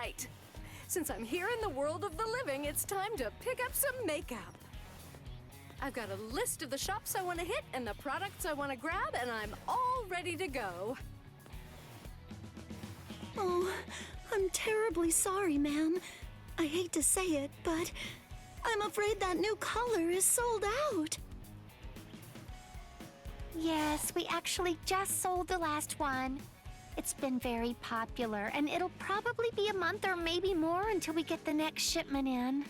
right. Since I'm here in the world of the living, it's time to pick up some makeup. I've got a list of the shops I want to hit and the products I want to grab, and I'm all ready to go. Oh, I'm terribly sorry, ma'am. I hate to say it, but I'm afraid that new color is sold out. Yes, we actually just sold the last one. It's been very popular, and it'll probably be a month or maybe more until we get the next shipment in.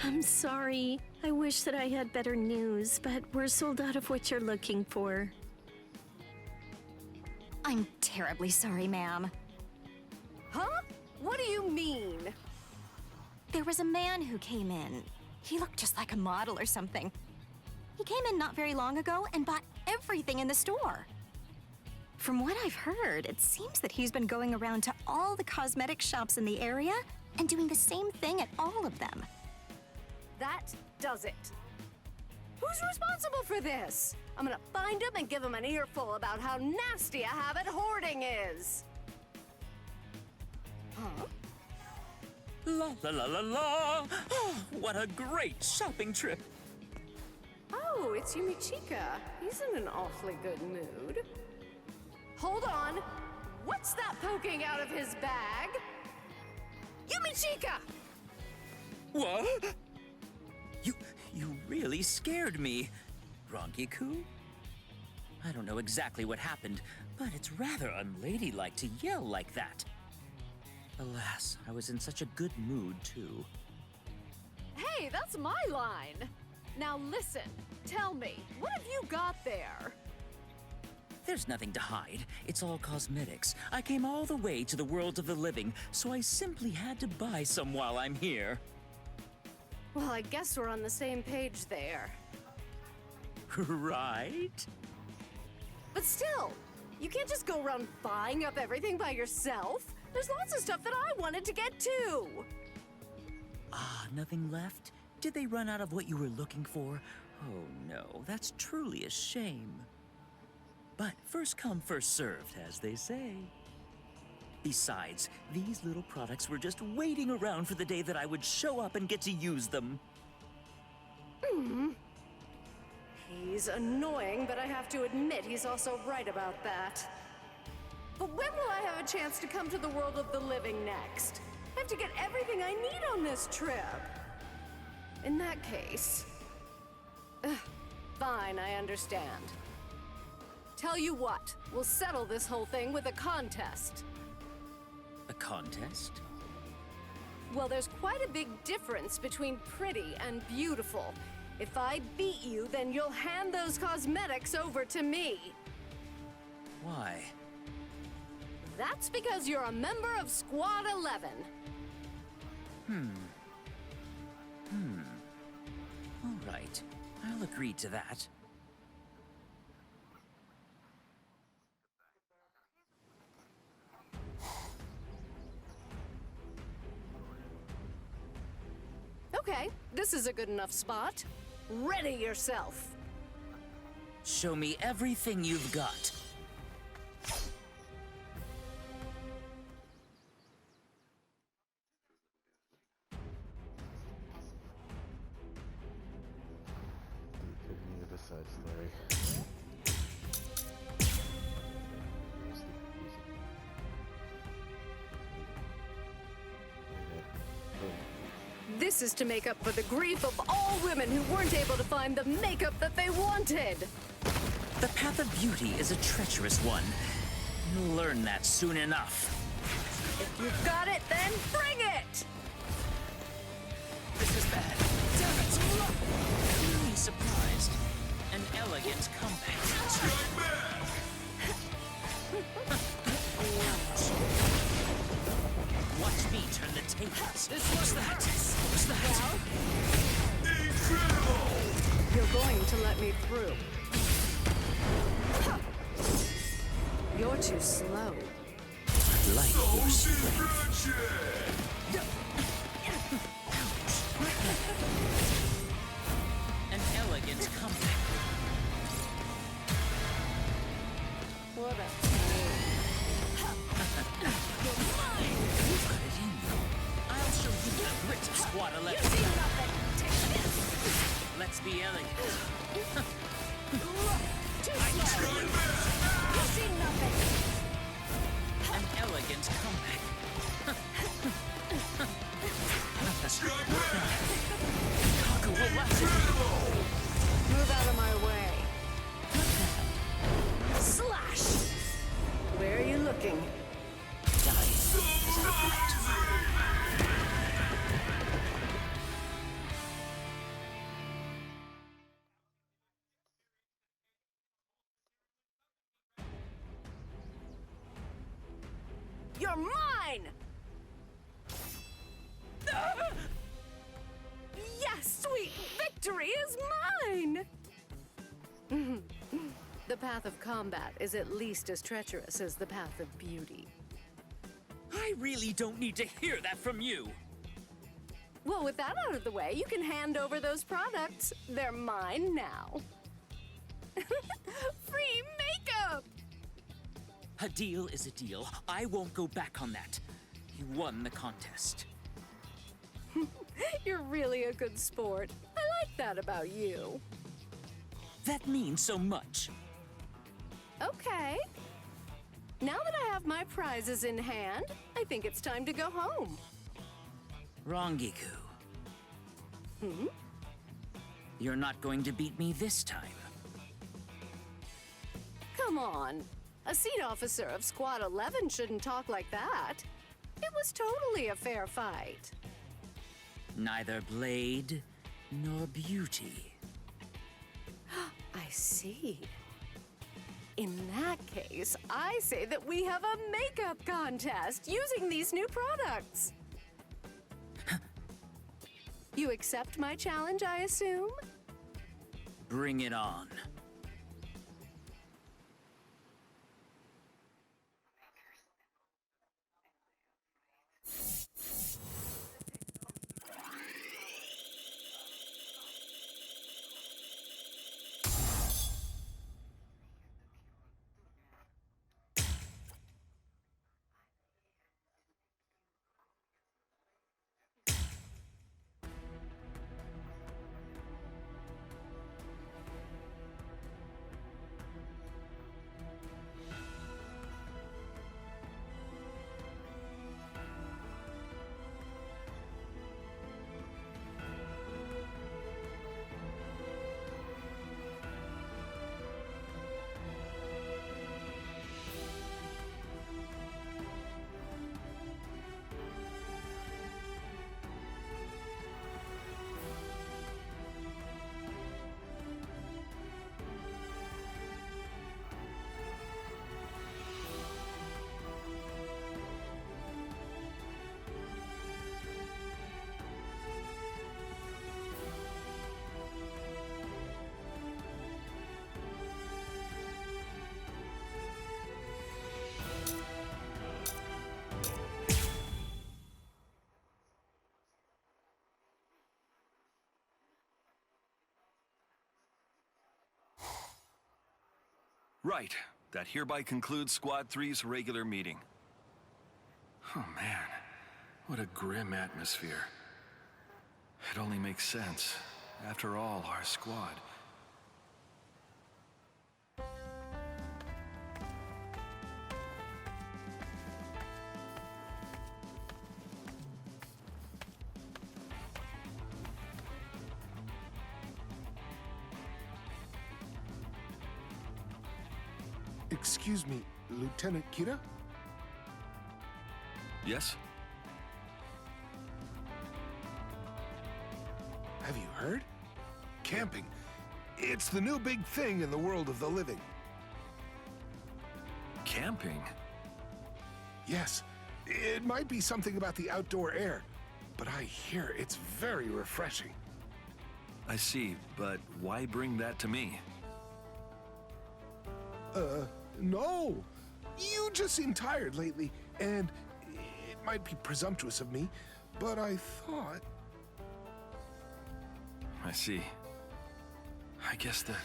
I'm sorry. I wish that I had better news, but we're sold out of what you're looking for. I'm terribly sorry, ma'am. Huh? What do you mean? There was a man who came in. He looked just like a model or something. He came in not very long ago and bought everything in the store. From what I've heard, it seems that he's been going around to all the cosmetic shops in the area and doing the same thing at all of them. That does it. Who's responsible for this? I'm gonna find him and give him an earful about how nasty a habit hoarding is. Huh? La la la la la! Oh, what a great shopping trip! Oh, it's Yumichika. He's in an awfully good mood. Hold on. What's that poking out of his bag? Yumichika! What? You really scared me. Ronkiku? I don't know exactly what happened, but it's rather unladylike to yell like that. Alas, I was in such a good mood, too. Hey, that's my line. Now listen, tell me, what have you got there? There's nothing to hide. It's all cosmetics. I came all the way to the world of the living, so I simply had to buy some while I'm here. Well, I guess we're on the same page there. Right? But still, you can't just go around buying up everything by yourself. There's lots of stuff that I wanted to get too. Ah, nothing left? Did they run out of what you were looking for? Oh no, that's truly a shame. But first come, first served, as they say. Besides, these little products were just waiting around for the day that I would show up and get to use them. He's annoying, but I have to admit he's also right about that. But when will I have a chance to come to the world of the living next? I have to get everything I need on this trip. In that case... fine, I understand. Tell you what, we'll settle this whole thing with a contest. A contest? Well, there's quite a big difference between pretty and beautiful. If I beat you, then you'll hand those cosmetics over to me. Why? That's because you're a member of Squad 11. All right, I'll agree to that. Okay, this is a good enough spot. Ready yourself. Show me everything you've got. This is to make up for the grief of all women who weren't able to find the makeup that they wanted. The path of beauty is a treacherous one. You'll learn that soon enough. If you've got it, then bring it! This is bad. Damn it! Really surprised. An elegant comeback. Watch me turn the tables. What's that? What's that? Well, you're going to let me through. You're too slow. Like your strength. An elegant comeback. What a pain. it, Squad 11. You see nothing. Take this. Let's be elegant. Too slow. You see nothing. An elegant comeback. Kaku will lasso. Move out of my way. Slash! Where are you looking? Dying as I fight. You're mine! Yes, sweet victory is mine! The path of combat is at least as treacherous as the path of beauty. I really don't need to hear that from you. Well, with that out of the way, you can hand over those products. They're mine now. Free makeup! A deal is a deal. I won't go back on that. You won the contest. You're really a good sport. I like that about you. That means so much. Okay. Now that I have my prizes in hand, I think it's time to go home. Rongiku. You're not going to beat me this time. Come on. A seat officer of Squad 11 shouldn't talk like that. It was totally a fair fight. Neither blade nor beauty. I see. In that case, I say that we have a makeup contest using these new products. You accept my challenge, I assume? Bring it on. Right. That hereby concludes Squad 3's regular meeting. Oh man, what a grim atmosphere. It only makes sense. After all, our squad. Excuse me, Lieutenant Kira? Yes? Have you heard? Camping. It's the new big thing in the world of the living. Camping? Yes, it might be something about the outdoor air, but I hear it's very refreshing. I see, but why bring that to me? No. You just seem tired lately, and it might be presumptuous of me, but I thought... I see. I guess that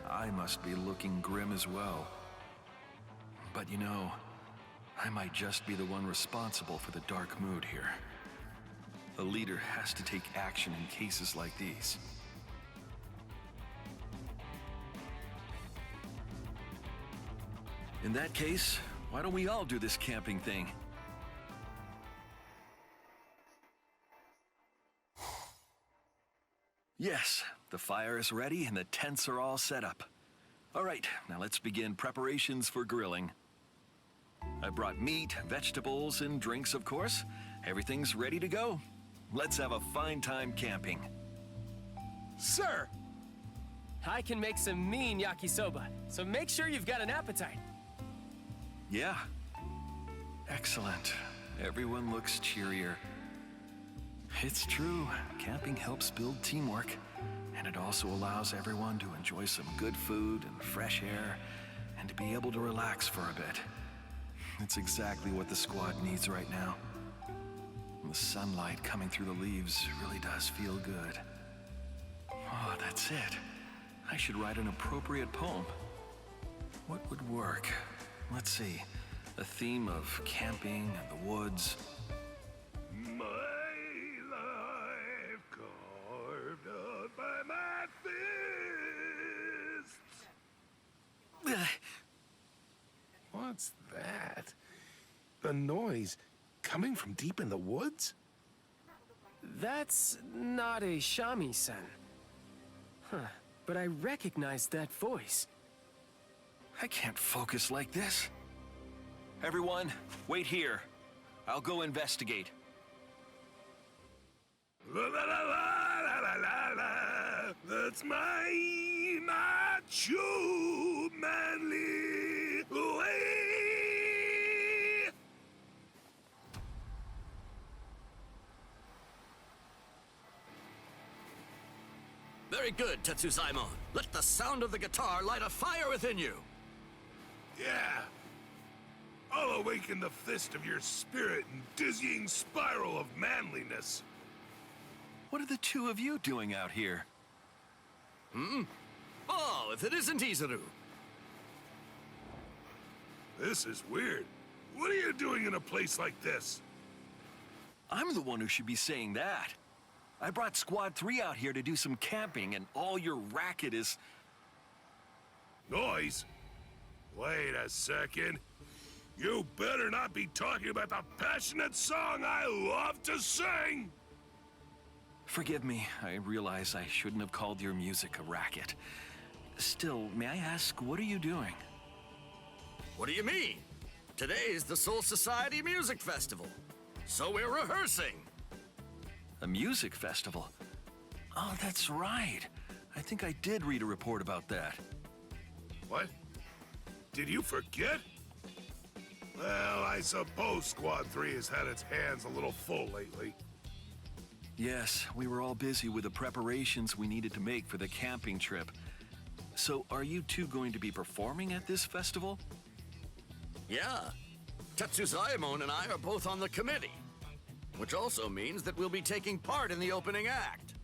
I must be looking grim as well. But you know, I might just be the one responsible for the dark mood here. A leader has to take action in cases like these. In that case, why don't we all do this camping thing? Yes, the fire is ready and the tents are all set up. All right, now let's begin preparations for grilling. I brought meat, vegetables, and drinks, of course. Everything's ready to go. Let's have a fine time camping. Sir! I can make some mean yakisoba, so make sure you've got an appetite. Yeah. Excellent. Everyone looks cheerier. It's true, camping helps build teamwork, and it also allows everyone to enjoy some good food and fresh air, and to be able to relax for a bit. It's exactly what the squad needs right now. And the sunlight coming through the leaves really does feel good. Oh, that's it. I should write an appropriate poem. What would work? Let's see. A theme of camping and the woods. My life carved out by my fists. What's that? The noise coming from deep in the woods? That's not a shamisen. Huh, but I recognize that voice. I can't focus like this. Everyone, wait here. I'll go investigate. La la la la la la la. That's my true manly way. Very good, Tetsuzaimon. Let the sound of the guitar light a fire within you. Yeah. I'll awaken the fist of your spirit and dizzying spiral of manliness. What are the two of you doing out here? Oh, if it isn't Izuru. This is weird. What are you doing in a place like this? I'm the one who should be saying that. I brought Squad 3 out here to do some camping, and all your racket is... Noise? Wait a second. You better not be talking about the passionate song I love to sing! Forgive me, I realize I shouldn't have called your music a racket. Still, may I ask, what are you doing? What do you mean? Today's the Soul Society Music Festival, so we're rehearsing. A music festival? Oh, that's right. I think I did read a report about that. What? Did you forget? Well, I suppose Squad 3 has had its hands a little full lately. Yes, we were all busy with the preparations we needed to make for the camping trip. So, are you two going to be performing at this festival? Yeah. Tetsuzaimon and I are both on the committee, which also means that we'll be taking part in the opening act.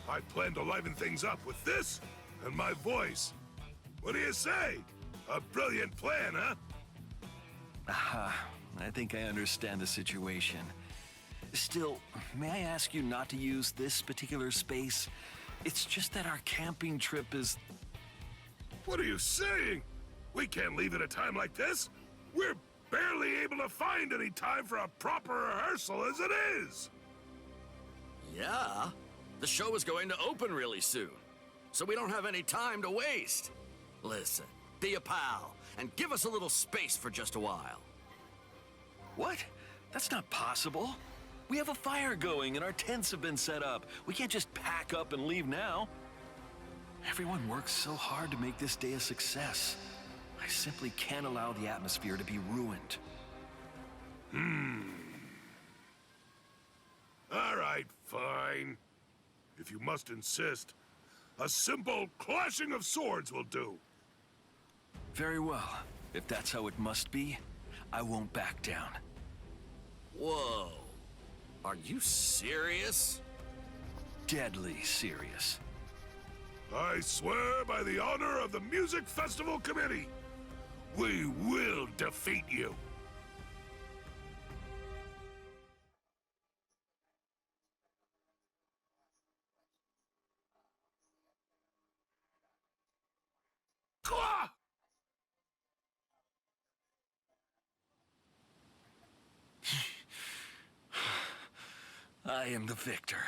I plan to liven things up with this and my voice. What do you say? A brilliant plan, huh? Aha, I think I understand the situation. Still, may I ask you not to use this particular space? It's just that our camping trip is... What are you saying? We can't leave at a time like this. We're barely able to find any time for a proper rehearsal as it is. Yeah. The show is going to open really soon, so we don't have any time to waste. Listen, be a pal, and give us a little space for just a while. What? That's not possible. We have a fire going and our tents have been set up. We can't just pack up and leave now. Everyone works so hard to make this day a success. I simply can't allow the atmosphere to be ruined. All right, fine. If you must insist, a simple clashing of swords will do. Very well. If that's how it must be, I won't back down. Whoa. Are you serious? Deadly serious. I swear by the honor of the Music Festival Committee, we will defeat you. I am the victor.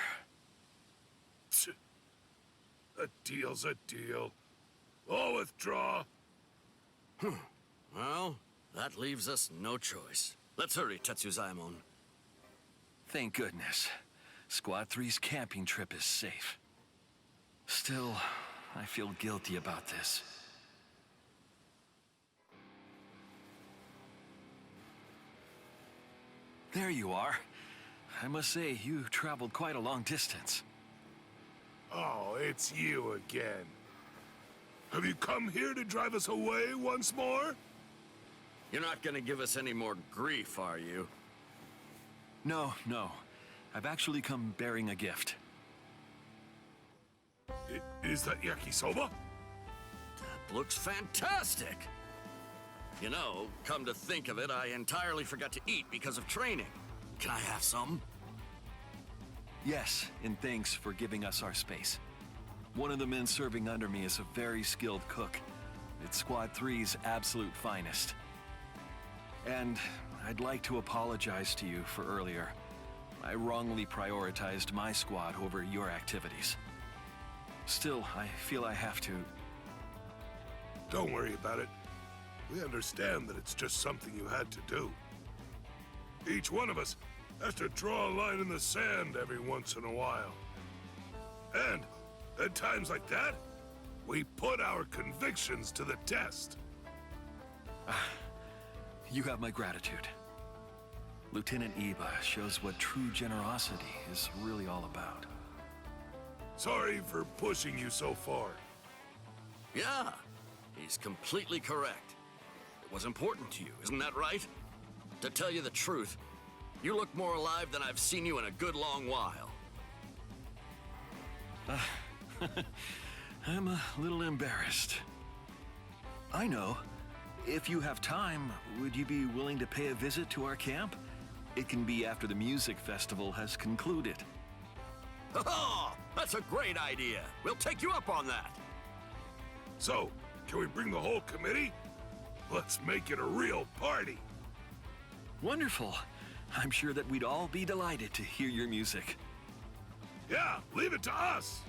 Tch. A deal's a deal. I'll withdraw. Well, that leaves us no choice. Let's hurry, Tetsuzaemon. Thank goodness. Squad 3's camping trip is safe. Still, I feel guilty about this. There you are. I must say, you traveled quite a long distance. Oh, it's you again. Have you come here to drive us away once more? You're not gonna give us any more grief, are you? No. I've actually come bearing a gift. Is that yakisoba? That looks fantastic! You know, come to think of it, I entirely forgot to eat because of training. Can I have some? Yes, and thanks for giving us our space. One of the men serving under me is a very skilled cook. It's Squad 3's absolute finest. And I'd like to apologize to you for earlier. I wrongly prioritized my squad over your activities. Still, I feel I have to. Don't worry about it. We understand that it's just something you had to do. Each one of us has to draw a line in the sand every once in a while. And at times like that, we put our convictions to the test. You have my gratitude. Lieutenant Iba shows what true generosity is really all about. Sorry for pushing you so far. Yeah, he's completely correct. It was important to you, isn't that right? To tell you the truth, you look more alive than I've seen you in a good long while. I'm a little embarrassed. I know. If you have time, would you be willing to pay a visit to our camp? It can be after the music festival has concluded. Oh, that's a great idea. We'll take you up on that. So, can we bring the whole committee? Let's make it a real party. Wonderful. I'm sure that we'd all be delighted to hear your music. Yeah, leave it to us.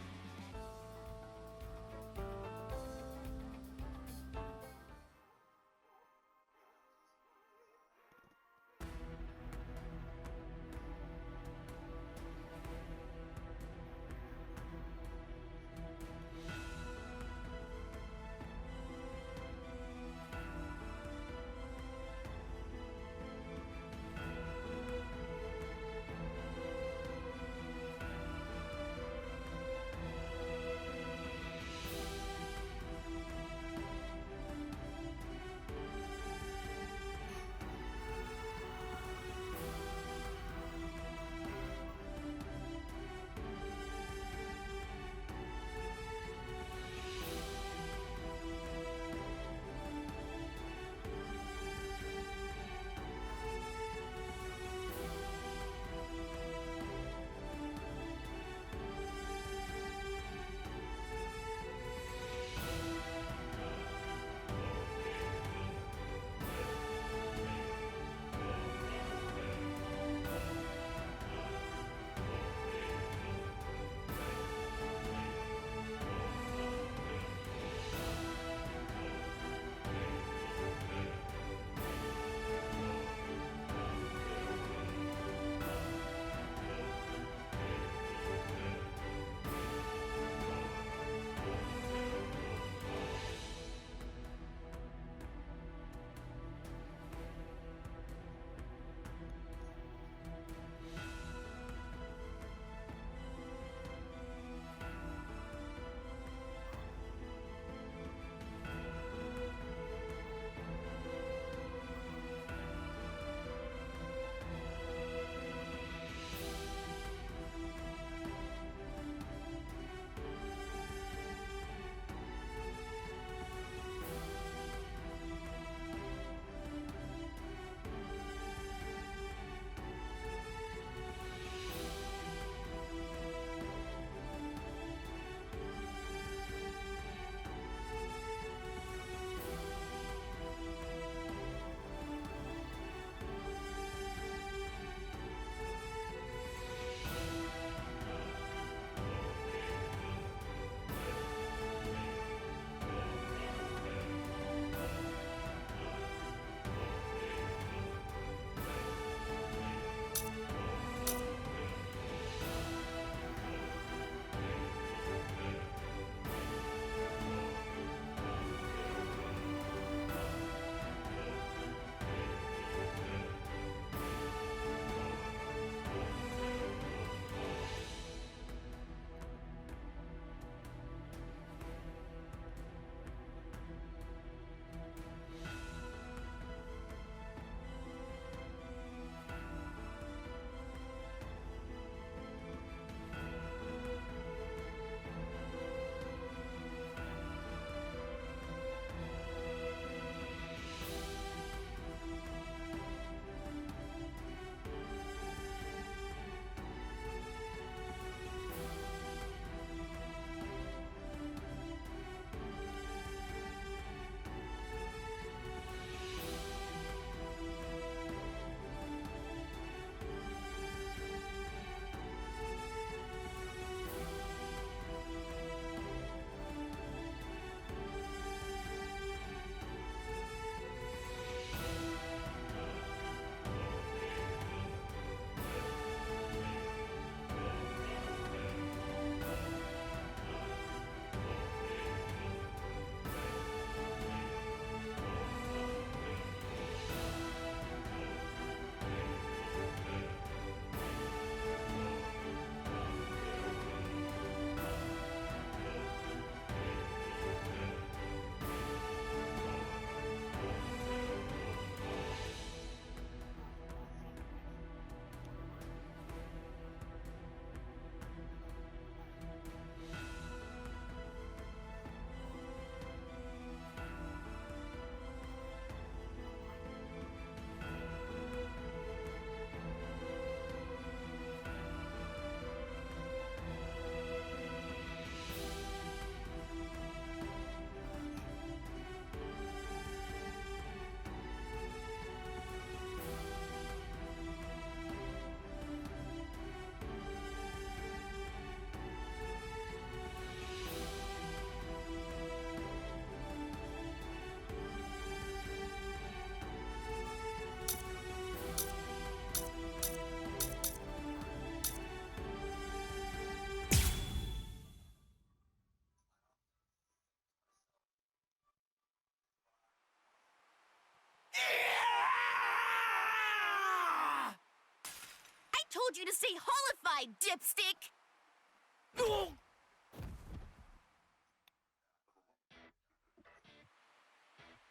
told you to stay hollified, dipstick!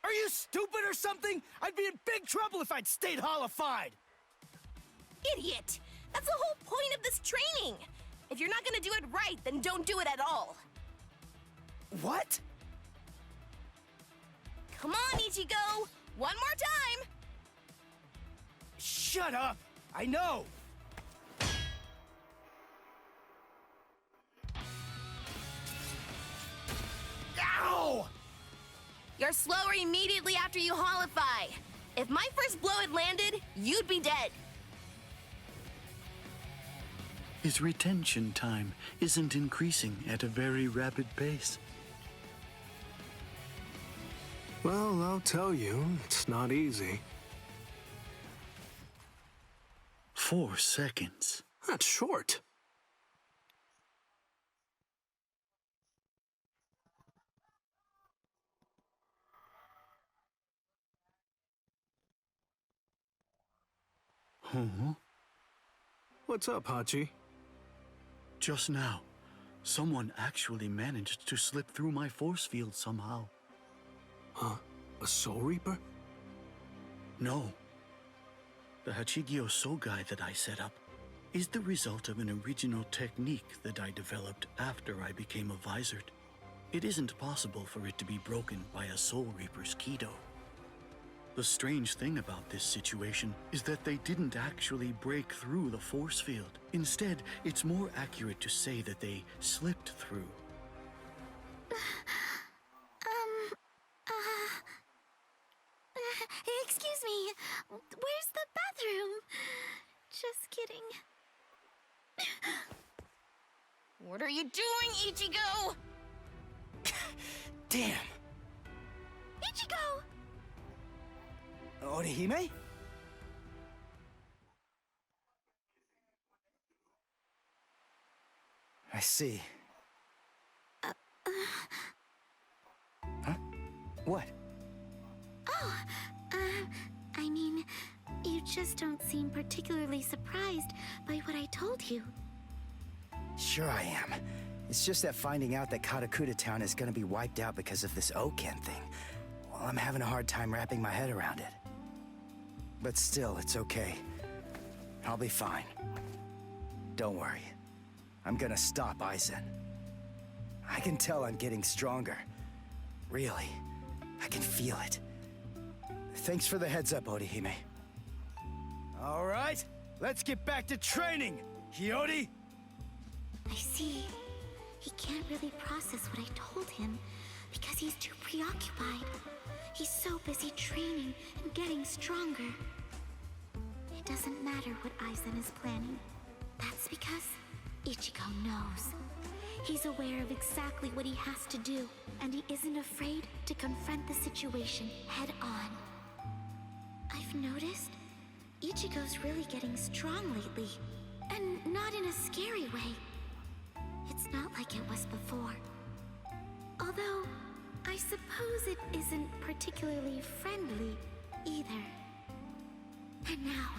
Are you stupid or something? I'd be in big trouble if I'd stayed hollified! Idiot! That's the whole point of this training! If you're not gonna do it right, then don't do it at all! What? Come on, Ichigo! One more time! Shut up! I know! Ow! You're slower immediately after you hollify. If my first blow had landed, you'd be dead. His retention time isn't increasing at a very rapid pace. Well, I'll tell you, it's not easy. 4 seconds. That's short. Huh? What's up, Hachi? Just now, someone actually managed to slip through my force field somehow. Huh? A Soul Reaper? No. The Hachigyo Sogai that I set up is the result of an original technique that I developed after I became a Vizard. It isn't possible for it to be broken by a Soul Reaper's Kido. The strange thing about this situation is that they didn't actually break through the force field. Instead, it's more accurate to say that they slipped through. Excuse me. Where's the bathroom? Just kidding. What are you doing, Ichigo? Damn! Ichigo! Orihime? I see. Huh? What? Oh, I mean, you just don't seem particularly surprised by what I told you. Sure I am. It's just that finding out that Katakuta Town is gonna be wiped out because of this Oken thing, well, I'm having a hard time wrapping my head around it. But still, it's okay. I'll be fine. Don't worry. I'm gonna stop Aizen. I can tell I'm getting stronger. Really. I can feel it. Thanks for the heads up, Orihime. All right, let's get back to training, Hiyori! I see. He can't really process what I told him because he's too preoccupied. He's so busy training and getting stronger. It doesn't matter what Aizen is planning. That's because Ichigo knows. He's aware of exactly what he has to do, and he isn't afraid to confront the situation head on. I've noticed Ichigo's really getting strong lately, and not in a scary way. It's not like it was before. Although, I suppose it isn't particularly friendly either. And now,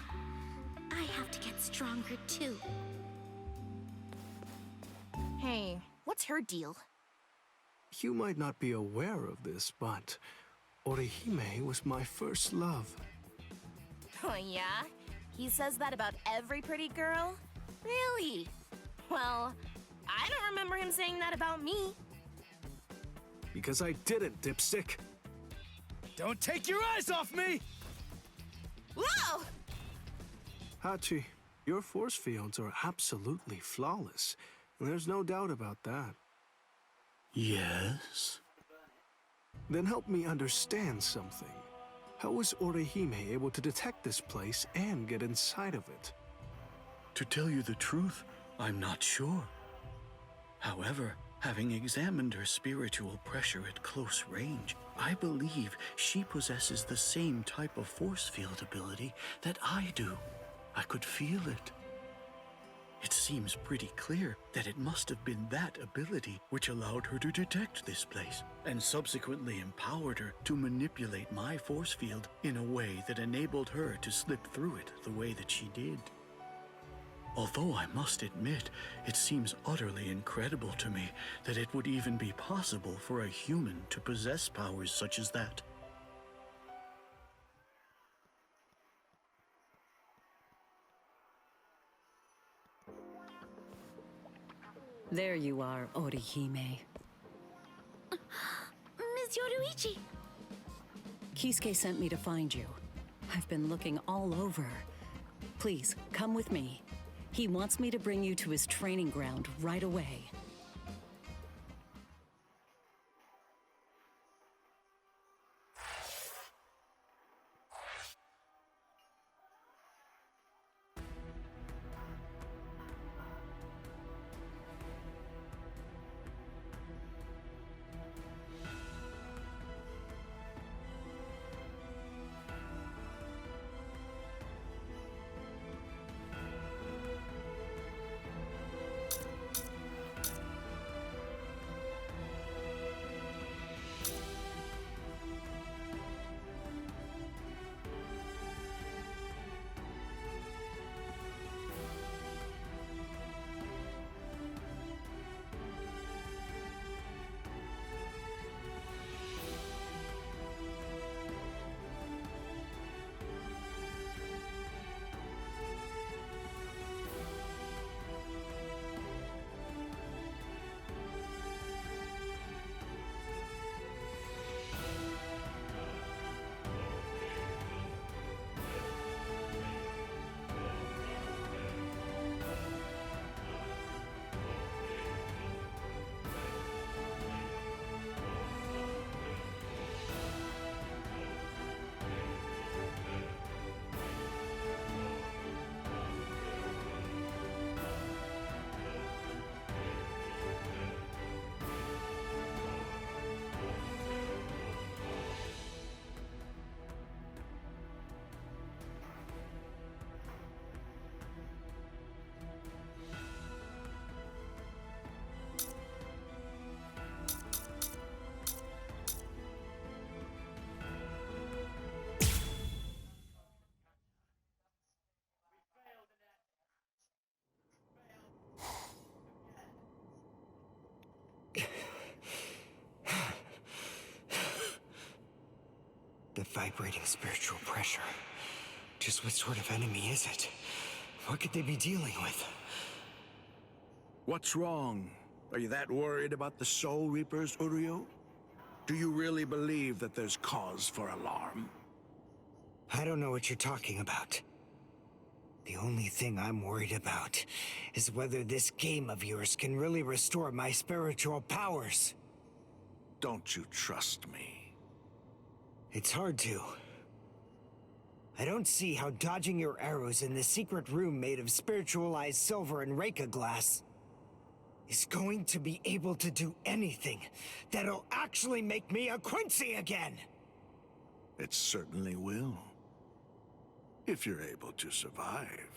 I have to get stronger too. Hey, what's her deal? You might not be aware of this, but Orihime was my first love. Oh yeah? He says that about every pretty girl? Really? Well, I don't remember him saying that about me. Because I didn't, dipstick. Don't take your eyes off me! Whoa! Hachi, your force fields are absolutely flawless. There's no doubt about that. Yes? Then help me understand something. How was Orihime able to detect this place and get inside of it? To tell you the truth, I'm not sure. However, having examined her spiritual pressure at close range, I believe she possesses the same type of force field ability that I do. I could feel it. It seems pretty clear that it must have been that ability which allowed her to detect this place, and subsequently empowered her to manipulate my force field in a way that enabled her to slip through it the way that she did. Although I must admit, it seems utterly incredible to me that it would even be possible for a human to possess powers such as that. There you are, Orihime. Miss Yoruichi! Kisuke sent me to find you. I've been looking all over. Please, come with me. He wants me to bring you to his training ground right away. The vibrating spiritual pressure. Just what sort of enemy is it? What could they be dealing with? What's wrong? Are you that worried about the Soul Reapers, Uryu? Do you really believe that there's cause for alarm? I don't know what you're talking about. The only thing I'm worried about is whether this game of yours can really restore my spiritual powers. Don't you trust me? It's hard to. I don't see how dodging your arrows in the secret room made of spiritualized silver and Reika glass is going to be able to do anything that'll actually make me a Quincy again! It certainly will. If you're able to survive.